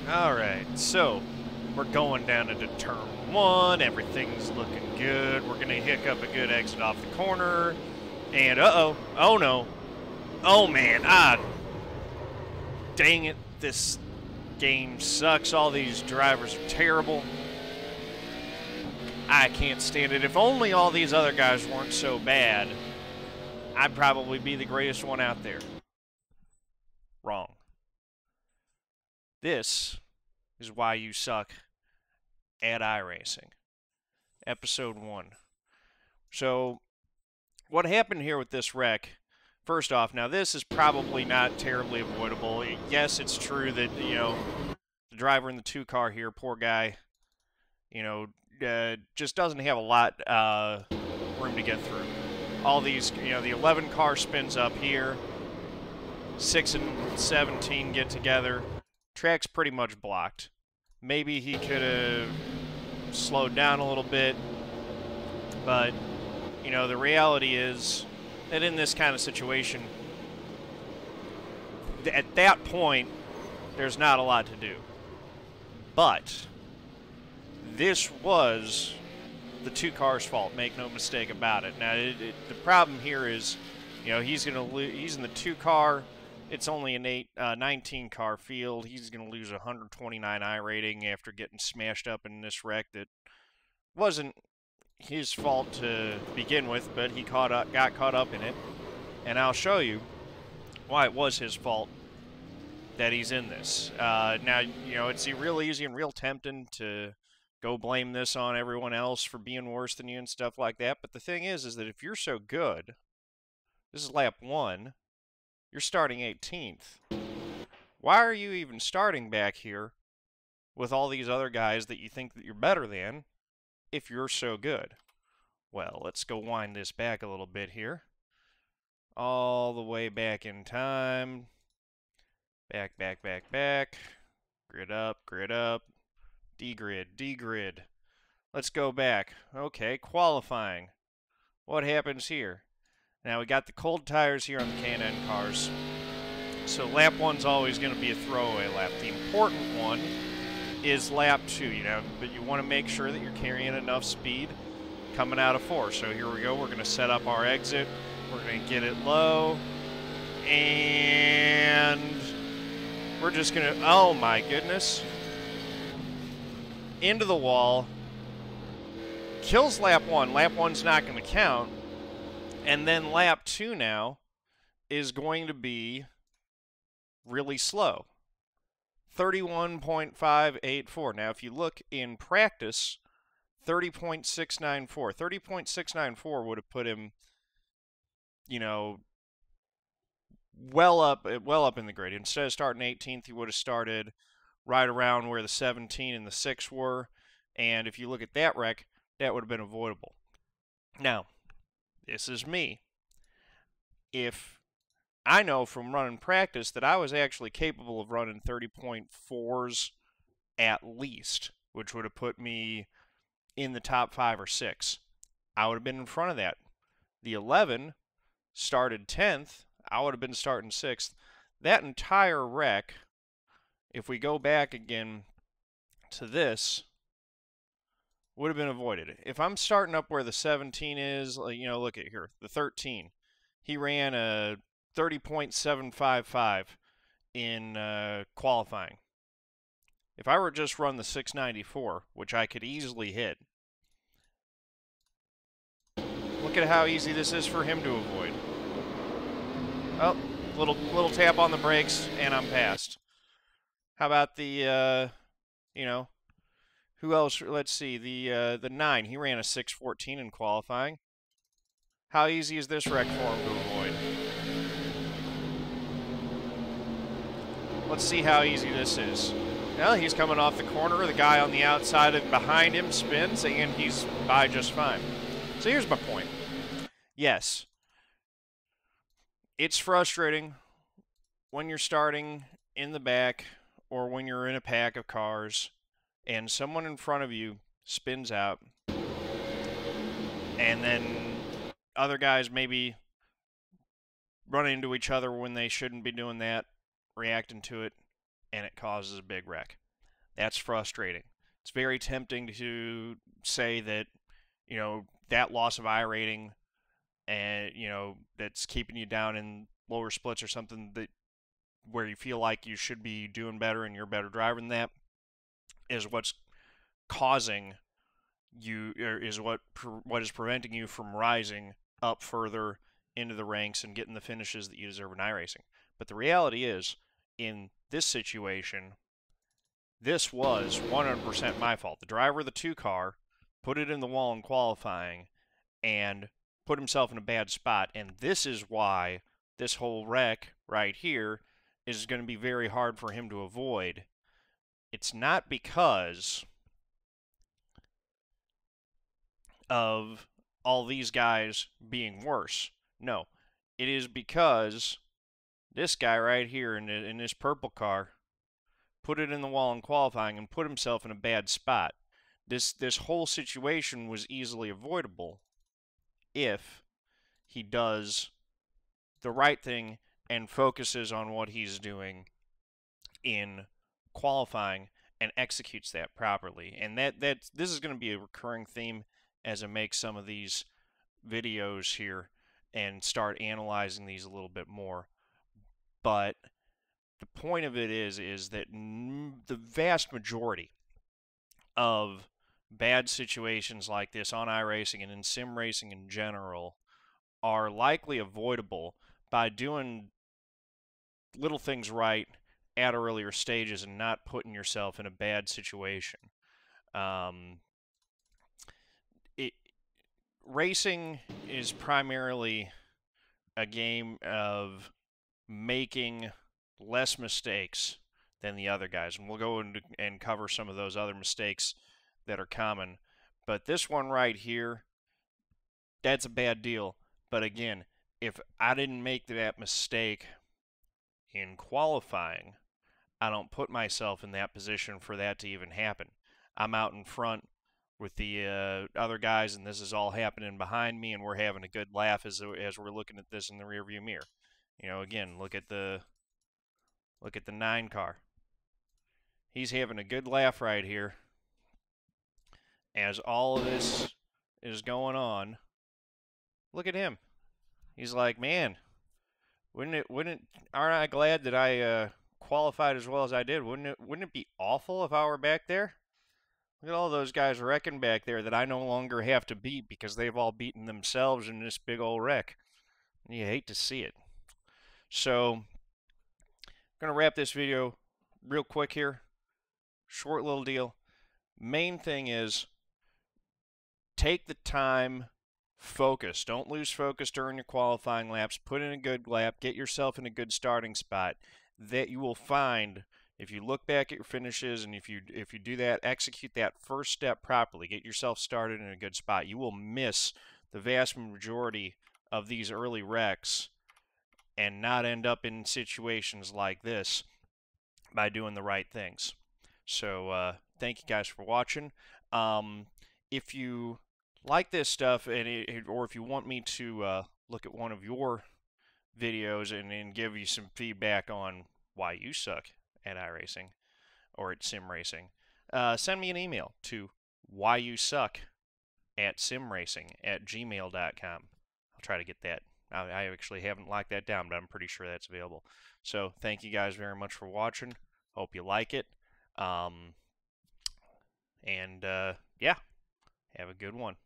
Alright, so we're going down into turn one. Everything's looking good. We're going to hiccup a good exit off the corner. And uh-oh. Oh no. Oh man. Dang it. This game sucks. All these drivers are terrible. I can't stand it. If only all these other guys weren't so bad, I'd probably be the greatest one out there. Wrong. This is why you suck at iRacing. Episode 1. So, what happened here with this wreck, first off, now this is probably not terribly avoidable. Yes, it's true that, the driver in the 2 car here, poor guy, just doesn't have a lot room to get through. All these, the 11 car spins up here, 6 and 17 get together. Track's pretty much blocked. Maybe he could have slowed down a little bit, but, the reality is that in this kind of situation, at that point, there's not a lot to do. But this was the 2 cars' fault, make no mistake about it. Now, the problem here is, he's in the 2 car. It's only an 19 car field. He's going to lose 129 I rating after getting smashed up in this wreck that wasn't his fault to begin with, but he got caught up in it. And I'll show you why it was his fault that he's in this. Now, it's real easy and real tempting to go blame this on everyone else for being worse than you and stuff like that. But the thing is that if you're so good, this is lap 1, you're starting 18th. Why are you even starting back here with all these other guys that you think that you're better than if you're so good? Well, let's go wind this back a little bit here. All the way back in time. Back. Grid up. D-grid. Let's go back. Okay, qualifying. What happens here? Now, we got the cold tires here on the K&N cars. So lap 1's always going to be a throwaway lap. The important one is lap 2, but you want to make sure that you're carrying enough speed coming out of 4. So here we go. We're going to set up our exit. We're going to get it low. And we're just going to, oh my goodness. Into the wall. Kills lap 1. Lap 1's not going to count. And then lap 2 now is going to be really slow. 31.584. Now, if you look in practice, 30.694. 30.694 would have put him, well up in the grid. Instead of starting 18th, he would have started right around where the 17 and the 6 were. And if you look at that wreck, that would have been avoidable. Now, this is me. If I know from running practice that I was actually capable of running 30.4s at least, which would have put me in the top 5 or 6, I would have been in front of that. The 11 started 10th. I would have been starting 6th. That entire wreck, if we go back again to this, would have been avoided. If I'm starting up where the 17 is, look at here, the 13. He ran a 30.755 in qualifying. If I were to just run the 694, which I could easily hit, look at how easy this is for him to avoid. Oh, little tap on the brakes, and I'm past. How about the, who else? Let's see, the 9. He ran a 614 in qualifying. How easy is this wreck for him to avoid? Let's see how easy this is. Well, he's coming off the corner. The guy on the outside and behind him spins, and he's by just fine. So here's my point. Yes, it's frustrating when you're starting in the back or when you're in a pack of cars and someone in front of you spins out, and then other guys maybe run into each other when they shouldn't be doing that, reacting to it, and it causes a big wreck. That's frustrating. It's very tempting to say that, that loss of I rating and, that's keeping you down in lower splits or something that where you feel like you should be doing better and you're a better driver than that is what's causing you, or is what is preventing you from rising up further into the ranks and getting the finishes that you deserve in iRacing. But the reality is, in this situation, this was 100% my fault. The driver of the 2 car put it in the wall in qualifying and put himself in a bad spot. And this is why this whole wreck right here is going to be very hard for him to avoid. It's not because of all these guys being worse. No, it is because this guy right here in this purple car put it in the wall in qualifying and put himself in a bad spot. This whole situation was easily avoidable if he does the right thing and focuses on what he's doing in qualifying and executes that properly. And this is going to be a recurring theme as I make some of these videos here and start analyzing these a little bit more. But the point of it is that the vast majority of bad situations like this on iRacing and in sim racing in general are likely avoidable by doing little things right at earlier stages and not putting yourself in a bad situation. Racing is primarily a game of making less mistakes than the other guys, and we'll go and cover some of those other mistakes that are common. But this one right here, that's a bad deal. But again, if I didn't make that mistake in qualifying, I don't put myself in that position for that to even happen. I'm out in front with the other guys, and this is all happening behind me, and we're having a good laugh as we're looking at this in the rearview mirror. Again, look at the 9 car. He's having a good laugh right here as all of this is going on. Look at him. He's like, man, aren't I glad that I qualified as well as I did? Wouldn't it be awful if I were back there? Look at all those guys wrecking back there that I no longer have to beat because they've all beaten themselves in this big old wreck. You hate to see it. So, I'm going to wrap this video real quick here. Short little deal. Main thing is take the time, focus. Don't lose focus during your qualifying laps. Put in a good lap. Get yourself in a good starting spot. That you will find, if you look back at your finishes and if you do that, execute that first step properly, get yourself started in a good spot, you will miss the vast majority of these early wrecks and not end up in situations like this by doing the right things. So thank you guys for watching. If you like this stuff, or if you want me to look at one of your videos and give you some feedback on why you suck at iRacing or at sim racing, send me an email to whyousuck@simracing@gmail.com. I'll try to get that. I actually haven't locked that down, but I'm pretty sure that's available. So thank you guys very much for watching. Hope you like it. Yeah, have a good one.